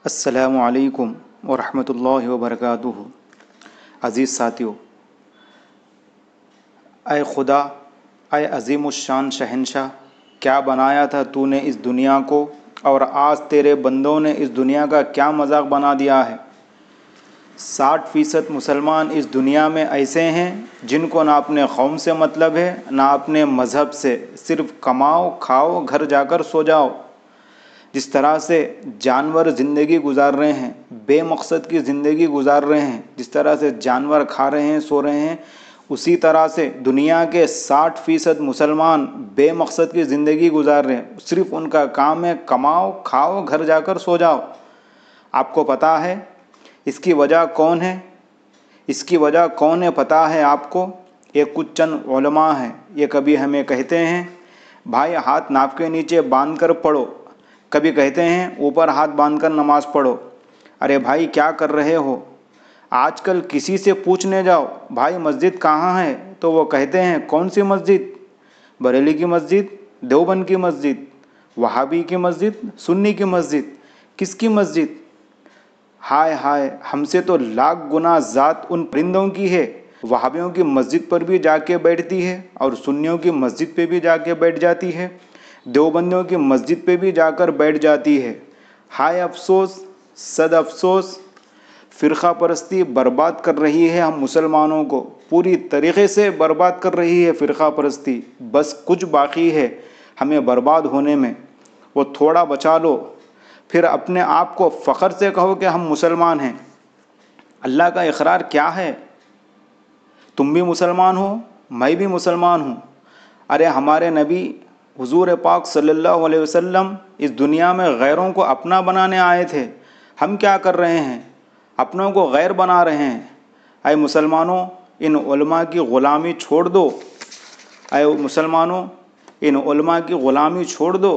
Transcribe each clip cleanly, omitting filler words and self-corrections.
السلام علیکم ورحمۃ اللہ وبرکاتہ۔ عزیز ساتھیو، اے خدا، اے عظیم الشان شہنشاہ، کیا بنایا تھا تو نے اس دنیا کو، اور آج تیرے بندوں نے اس دنیا کا کیا مذاق بنا دیا ہے۔ 60% مسلمان اس دنیا میں ایسے ہیں جن کو نہ اپنے قوم سے مطلب ہے نہ اپنے مذہب سے، صرف کماؤ کھاؤ گھر جا کر سو جاؤ۔ جس طرح سے جانور زندگی گزار رہے ہیں، بے مقصد کی زندگی گزار رہے ہیں، جس طرح سے جانور کھا رہے ہیں سو رہے ہیں، اسی طرح سے دنیا کے 60% مسلمان بے مقصد کی زندگی گزار رہے ہیں۔ صرف ان کا کام ہے کماؤ کھاؤ گھر جا کر سو جاؤ۔ آپ کو پتہ ہے اس کی وجہ کون ہے؟ اس کی وجہ کون ہے پتہ ہے آپ کو؟ یہ کچھ چند علماء ہیں۔ یہ کبھی ہمیں کہتے ہیں بھائی ہاتھ ناف کے نیچے باندھ کر پڑھو، کبھی کہتے ہیں اوپر ہاتھ باندھ کر نماز پڑھو۔ ارے بھائی کیا کر رہے ہو؟ آج کل کسی سے پوچھنے جاؤ بھائی مسجد کہاں ہے تو وہ کہتے ہیں کون سی مسجد؟ بریلی کی مسجد، دیوبند کی مسجد، وہابی کی مسجد، سنی کی مسجد، کس کی مسجد؟ ہائے ہائے، ہم سے تو لاکھ گنا ذات ان پرندوں کی ہے۔ وہابیوں کی مسجد پر بھی جا کے بیٹھتی ہے اور سنیوں کی مسجد پہ بھی جا کے بیٹھ جاتی ہے، دیوبندیوں کی مسجد پہ بھی جا کر بیٹھ جاتی ہے۔ ہائے افسوس، صد افسوس، فرقہ پرستی برباد کر رہی ہے ہم مسلمانوں کو، پوری طریقے سے برباد کر رہی ہے فرقہ پرستی۔ بس کچھ باقی ہے ہمیں برباد ہونے میں، وہ تھوڑا بچا لو، پھر اپنے آپ کو فخر سے کہو کہ ہم مسلمان ہیں۔ اللہ کا اقرار کیا ہے؟ تم بھی مسلمان ہو، میں بھی مسلمان ہوں۔ ارے ہمارے نبی حضور پاک صلی اللہ علیہ وسلم اس دنیا میں غیروں کو اپنا بنانے آئے تھے۔ ہم کیا کر رہے ہیں؟ اپنوں کو غیر بنا رہے ہیں۔ اے مسلمانوں، ان علماء کی غلامی چھوڑ دو۔ اے مسلمانوں، ان علماء کی غلامی چھوڑ دو۔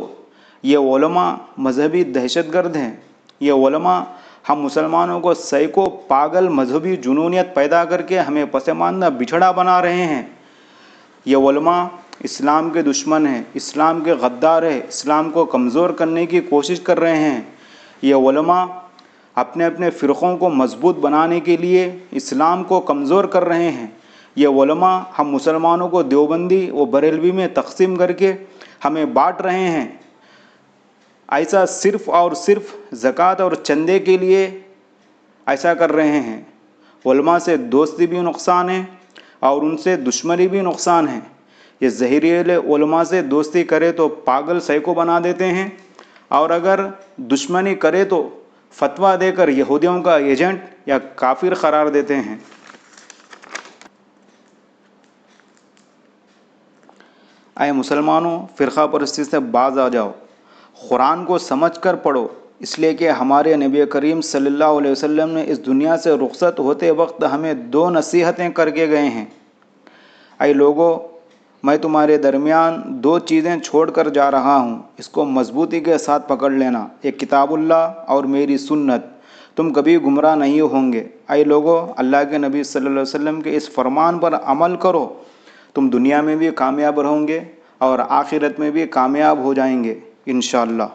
یہ علماء مذہبی دہشت گرد ہیں۔ یہ علماء ہم مسلمانوں کو سینکڑوں پاگل مذہبی جنونیت پیدا کر کے ہمیں پسماندہ بچھڑا بنا رہے ہیں۔ یہ علماء اسلام کے دشمن ہیں، اسلام کے غدار ہیں، اسلام کو کمزور کرنے کی کوشش کر رہے ہیں۔ یہ علماء اپنے اپنے فرقوں کو مضبوط بنانے کے لیے اسلام کو کمزور کر رہے ہیں۔ یہ علماء ہم مسلمانوں کو دیوبندی و بریلوی میں تقسیم کر کے ہمیں بانٹ رہے ہیں۔ ایسا صرف اور صرف زکوٰۃ اور چندے کے لیے ایسا کر رہے ہیں۔ علماء سے دوستی بھی نقصان ہے اور ان سے دشمنی بھی نقصان ہے۔ یہ زہریلے علماء سے دوستی کرے تو پاگل سائیکو بنا دیتے ہیں، اور اگر دشمنی کرے تو فتویٰ دے کر یہودیوں کا ایجنٹ یا کافر قرار دیتے ہیں۔ اے مسلمانوں، فرقہ پرستی سے باز آ جاؤ، قرآن کو سمجھ کر پڑھو، اس لیے کہ ہمارے نبی کریم صلی اللہ علیہ وسلم نے اس دنیا سے رخصت ہوتے وقت ہمیں 2 نصیحتیں کر کے گئے ہیں۔ اے لوگو، میں تمہارے درمیان 2 چیزیں چھوڑ کر جا رہا ہوں، اس کو مضبوطی کے ساتھ پکڑ لینا، ایک کتاب اللہ اور میری سنت، تم کبھی گمراہ نہیں ہوں گے۔ اے لوگو، اللہ کے نبی صلی اللہ علیہ وسلم کے اس فرمان پر عمل کرو، تم دنیا میں بھی کامیاب رہو گے اور آخرت میں بھی کامیاب ہو جائیں گے انشاءاللہ۔